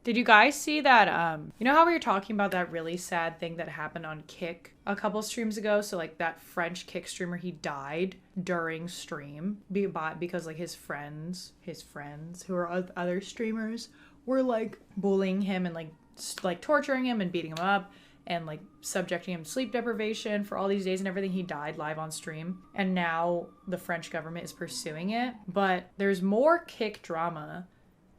Did you guys see that, you know how we were talking about that really sad thing that happened on Kick a couple streams ago? So like that French Kick streamer, he died during stream because like his friends who are other streamers were like bullying him and like torturing him and beating him up and like subjecting him to sleep deprivation for all these days and everything. He died live on stream. And now the French government is pursuing it. But there's more Kick drama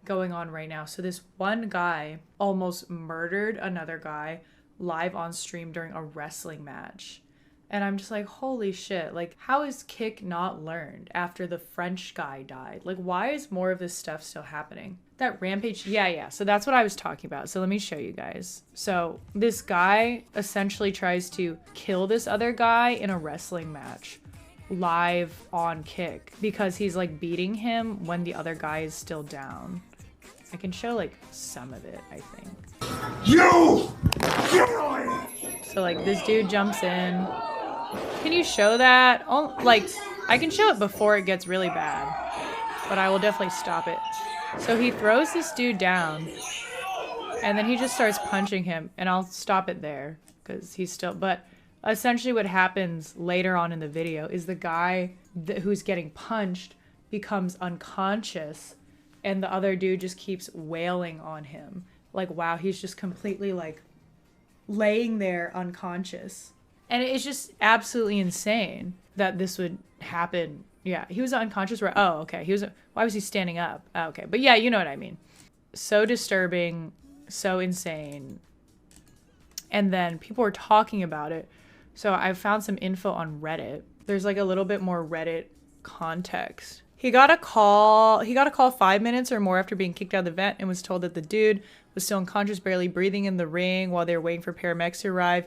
going on right now. So this one guy almost murdered another guy live on stream during a wrestling match. And I'm just like, holy shit. Like, how is Kick not learned after the French guy died? Like, why is more of this stuff still happening? That Rampage, yeah. So that's what I was talking about. So let me show you guys. So this guy essentially tries to kill this other guy in a wrestling match live on Kick because he's like beating him when the other guy is still down. I can show like some of it, I think. You! So like this dude jumps in. Can you show that? Oh, like I can show it before it gets really bad, but I will definitely stop it. So he throws this dude down and then he just starts punching him, and I'll stop it there because he's still, but essentially what happens later on in the video is the guy who's getting punched becomes unconscious and the other dude just keeps wailing on him. Like, wow, he's just completely like laying there unconscious. And it's just absolutely insane that this would happen. Yeah, he was unconscious. Oh, okay. Why was he standing up? Oh, okay. But yeah, you know what I mean. So disturbing, so insane. And then people were talking about it. So I found some info on Reddit. There's like a little bit more Reddit context. He got a call 5 minutes or more after being kicked out of the vent and was told that the dude was still unconscious, barely breathing in the ring while they were waiting for paramedics to arrive.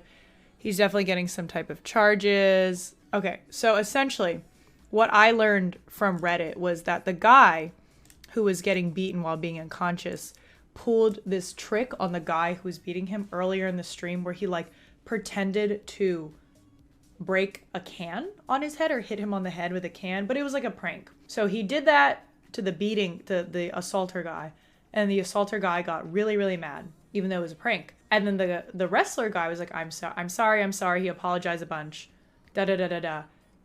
He's definitely getting some type of charges. Okay, so essentially what I learned from Reddit was that the guy who was getting beaten while being unconscious pulled this trick on the guy who was beating him earlier in the stream where he like pretended to break a can on his head or hit him on the head with a can, but it was like a prank. So he did that to the assaulter guy, and the assaulter guy got really, really mad, even though it was a prank. And then the wrestler guy was like, I'm sorry. He apologized a bunch. And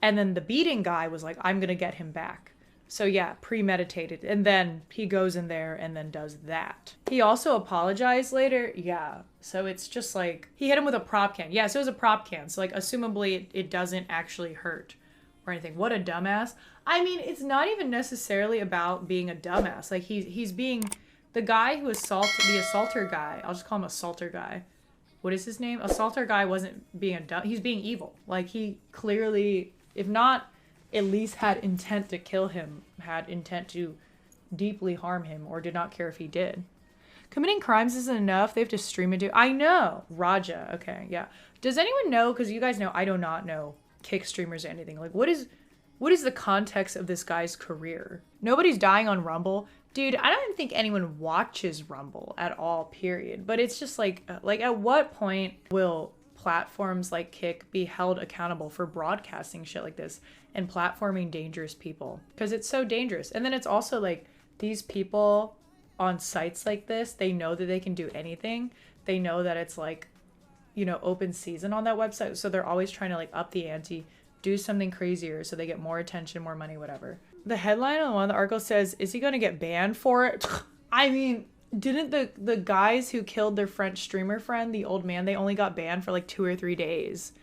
then the beating guy was like, I'm gonna get him back. So yeah, premeditated. And then he goes in there and then does that. He also apologized later. Yeah. So it's just like, he hit him with a prop can. Yeah, so it was a prop can. So like, assumably it doesn't actually hurt or anything. What a dumbass. I mean, it's not even necessarily about being a dumbass. Like he's being, the guy who assaulted, the assaulter guy, I'll just call him assaulter guy. What is his name? Assaulter guy wasn't being a dumb, he's being evil. Like he clearly, if not at least had intent to kill him, had intent to deeply harm him, or did not care if he did. Committing crimes isn't enough. They have to stream it. I know. Raja. Okay, yeah. Does anyone know, because you guys know I do not know Kick streamers or anything. Like, what is the context of this guy's career? Nobody's dying on Rumble. Dude, I don't even think anyone watches Rumble at all, period. But it's just like at what point will platforms like Kick be held accountable for broadcasting shit like this and platforming dangerous people? Because it's so dangerous. And then it's also like these people on sites like this, they know that they can do anything. They know that it's like, you know, open season on that website. So they're always trying to like up the ante, do something crazier so they get more attention, more money, whatever. The headline on one of the articles says, is he going to get banned for it? I mean, didn't the guys who killed their French streamer friend, the old man, they only got banned for like 2 or 3 days.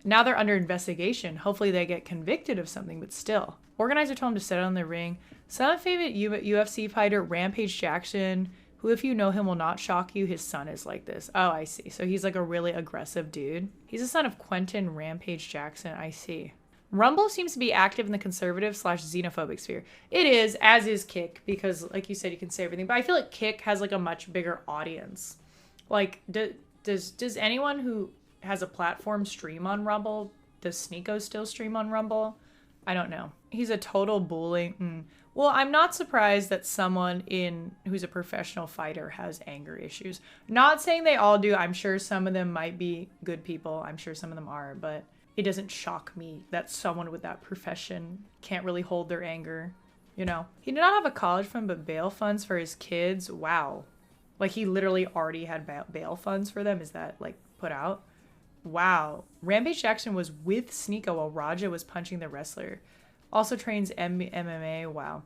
Now they're under investigation. Hopefully they get convicted of something, but still. Organizer told him to sit on the ring. Some favorite UFC fighter, Rampage Jackson, who if you know him will not shock you, his son is like this. Oh, I see. So he's like a really aggressive dude. He's the son of Quentin Rampage Jackson. I see. Rumble seems to be active in the conservative/xenophobic sphere. It is, as is Kick, because like you said, you can say everything. But I feel like Kick has like a much bigger audience. Like, does anyone who has a platform stream on Rumble? Does Sneeko still stream on Rumble? I don't know. He's a total bully. Well, I'm not surprised that someone who's a professional fighter has anger issues. Not saying they all do. I'm sure some of them might be good people. I'm sure some of them are, but it doesn't shock me that someone with that profession can't really hold their anger, you know. He did not have a college fund, but bail funds for his kids. Wow. Like he literally already had bail funds for them. Is that like put out? Wow. Rampage Jackson was with Sneeko while Raja was punching the wrestler. Also trains MMA. Wow.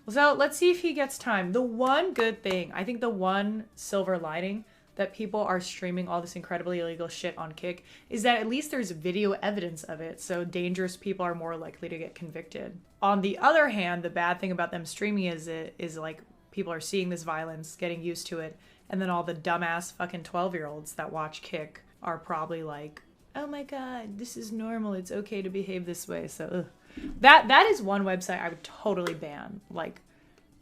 So let's see if he gets time. The one good thing, I think the one silver lining that people are streaming all this incredibly illegal shit on Kick is that at least there's video evidence of it. So dangerous people are more likely to get convicted. On the other hand, the bad thing about them streaming is like people are seeing this violence, getting used to it. And then all the dumbass fucking 12-year-olds that watch Kick are probably like, oh my God, this is normal. It's okay to behave this way. So that is one website I would totally ban, like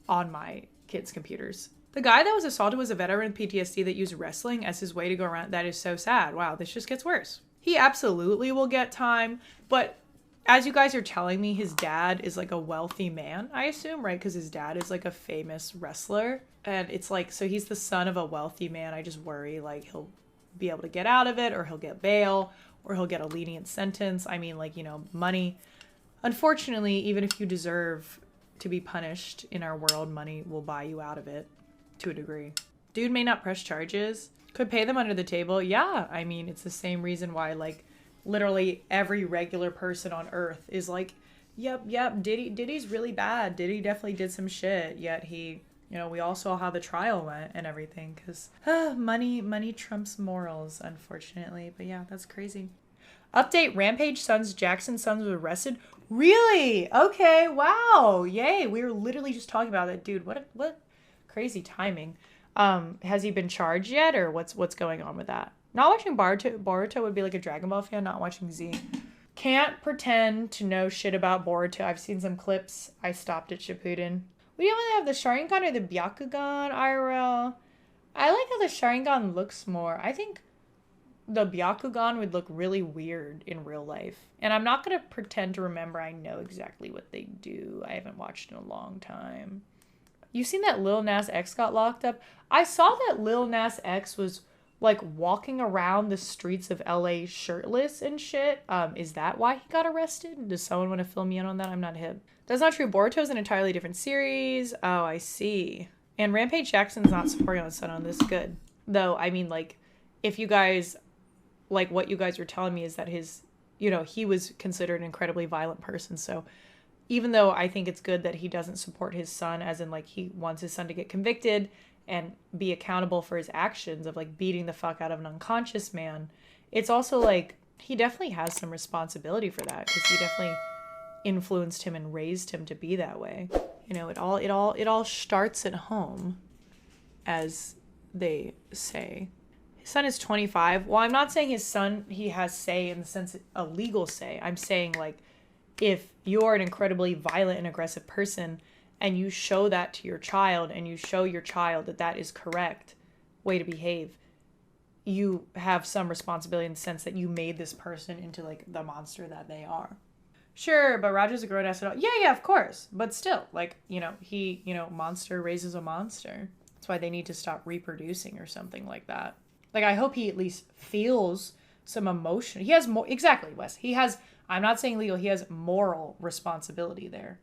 on my kids' computers. The guy that was assaulted was a veteran with PTSD that used wrestling as his way to go around. That is so sad. Wow, this just gets worse. He absolutely will get time, but as you guys are telling me, his dad is like a wealthy man, I assume, right? Because his dad is like a famous wrestler. And it's like, so he's the son of a wealthy man. I just worry like he'll be able to get out of it, or he'll get bail, or he'll get a lenient sentence. I mean, like, you know, money. Unfortunately, even if you deserve to be punished in our world, money will buy you out of it to a degree. Dude may not press charges. Could pay them under the table. Yeah, I mean, it's the same reason why, like, literally every regular person on earth is like, yep, Diddy's really bad. Diddy definitely did some shit. Yet he, you know, we all saw how the trial went and everything, because money trumps morals, unfortunately. But yeah, that's crazy. Update, Rampage sons, Jackson sons was arrested. Really? Okay, wow. Yay. We were literally just talking about that. Dude, what crazy timing. Has he been charged yet, or what's going on with that? Not watching Boruto would be like a Dragon Ball fan not watching Z. Can't pretend to know shit about Boruto. I've seen some clips. I stopped at Shippuden. We don't really have the Sharingan or the Byakugan IRL. I like how the Sharingan looks more. I think the Byakugan would look really weird in real life. And I'm not going to pretend to remember I know exactly what they do. I haven't watched in a long time. You seen that Lil Nas X got locked up? I saw that Lil Nas X was like walking around the streets of LA shirtless and shit. Is that why he got arrested? Does someone want to fill me in on that? I'm not hip. That's not true. Boruto's an entirely different series. Oh, I see. And Rampage Jackson's not supporting on son on this. Good. Though, I mean, like, if you guys, like, what you guys were telling me is that his, you know, he was considered an incredibly violent person. So even though I think it's good that he doesn't support his son, as in, like, he wants his son to get convicted and be accountable for his actions of, like, beating the fuck out of an unconscious man, it's also, like, he definitely has some responsibility for that, because he definitely influenced him and raised him to be that way. You know, it all starts at home, as they say. His son is 25. Well, I'm not saying his son, he has say in the sense, a legal say. I'm saying, like, if you're an incredibly violent and aggressive person and you show that to your child, and you show your child that that is correct way to behave, you have some responsibility in the sense that you made this person into, like, the monster that they are. Sure, but Roger's a grown-ass adult. Yeah, of course. But still, like, you know, he, you know, monster raises a monster. That's why they need to stop reproducing or something like that. Like, I hope he at least feels some emotion. He has more, exactly, Wes. He has, I'm not saying legal, he has moral responsibility there.